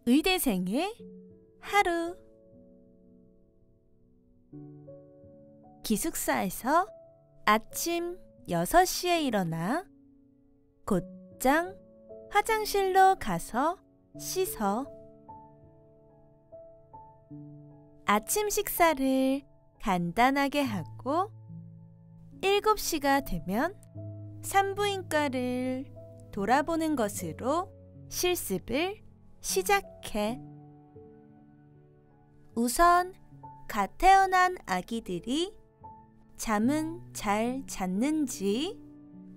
의대생의 하루. 기숙사에서 아침 6시에 일어나 곧장 화장실로 가서 씻어. 아침 식사를 간단하게 하고 7시가 되면 산부인과를 돌아보는 것으로 실습을 시작해. 우선 갓 태어난 아기들이 잠은 잘 잤는지,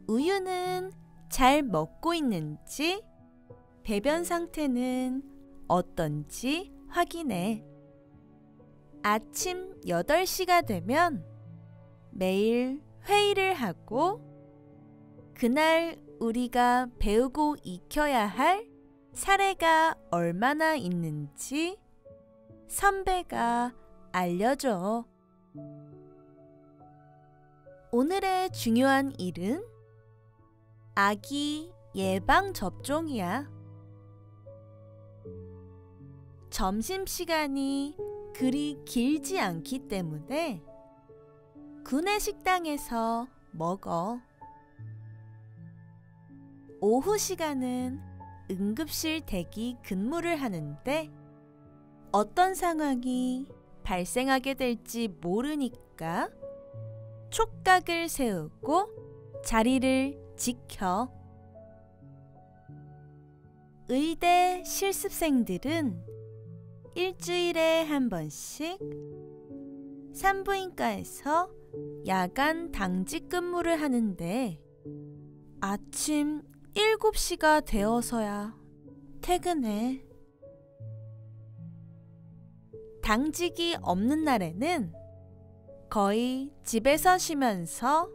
우유는 잘 먹고 있는지, 배변 상태는 어떤지 확인해. 아침 8시가 되면 매일 회의를 하고 그날 우리가 배우고 익혀야 할 사례가 얼마나 있는지 선배가 알려줘. 오늘의 중요한 일은 아기 예방 접종이야. 점심시간이 그리 길지 않기 때문에 구내 식당에서 먹어. 오후 시간은 응급실 대기 근무를 하는데 어떤 상황이 발생하게 될지 모르니까 촉각을 세우고 자리를 지켜. 의대 실습생들은 일주일에 한 번씩 산부인과에서 야간 당직 근무를 하는데 아침 7시가 되어서야 퇴근해. 당직이 없는 날에는 거의 집에서 쉬면서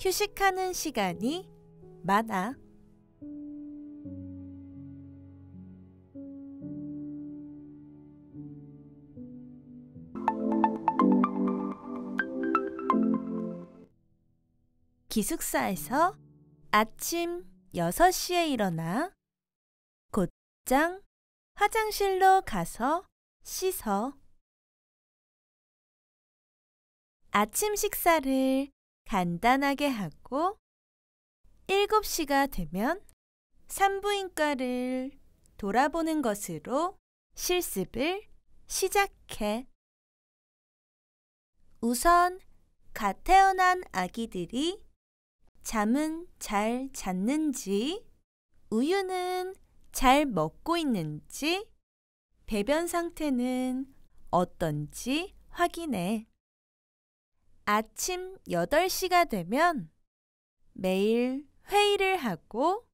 휴식하는 시간이 많아. 기숙사에서 아침 6시에 일어나 곧장 화장실로 가서 씻어. 아침 식사를 간단하게 하고 7시가 되면 산부인과를 돌아보는 것으로 실습을 시작해. 우선 갓 태어난 아기들이 잠은 잘 잤는지, 우유는 잘 먹고 있는지, 배변 상태는 어떤지 확인해. 아침 8시가 되면 매일 회의를 하고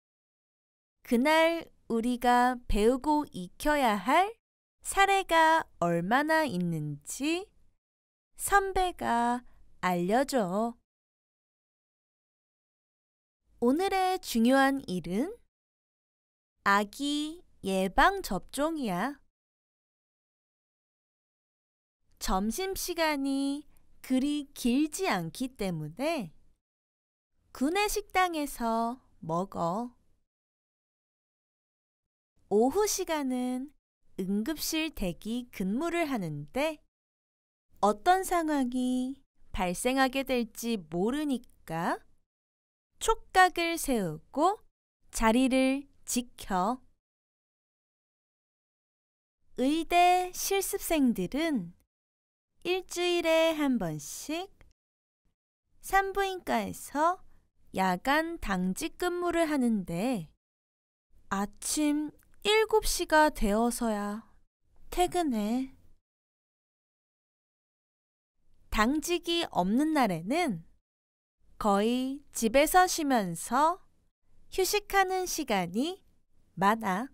그날 우리가 배우고 익혀야 할 사례가 얼마나 있는지 선배가 알려줘. 오늘의 중요한 일은 아기 예방 접종이야. 점심시간이 그리 길지 않기 때문에 구내 식당에서 먹어. 오후 시간은 응급실 대기 근무를 하는데 어떤 상황이 발생하게 될지 모르니까 촉각을 세우고 자리를 지켜. 의대 실습생들은 일주일에 한 번씩 산부인과에서 야간 당직 근무를 하는데 아침 7시가 되어서야 퇴근해. 당직이 없는 날에는 거의 집에서 쉬면서 휴식하는 시간이 많아.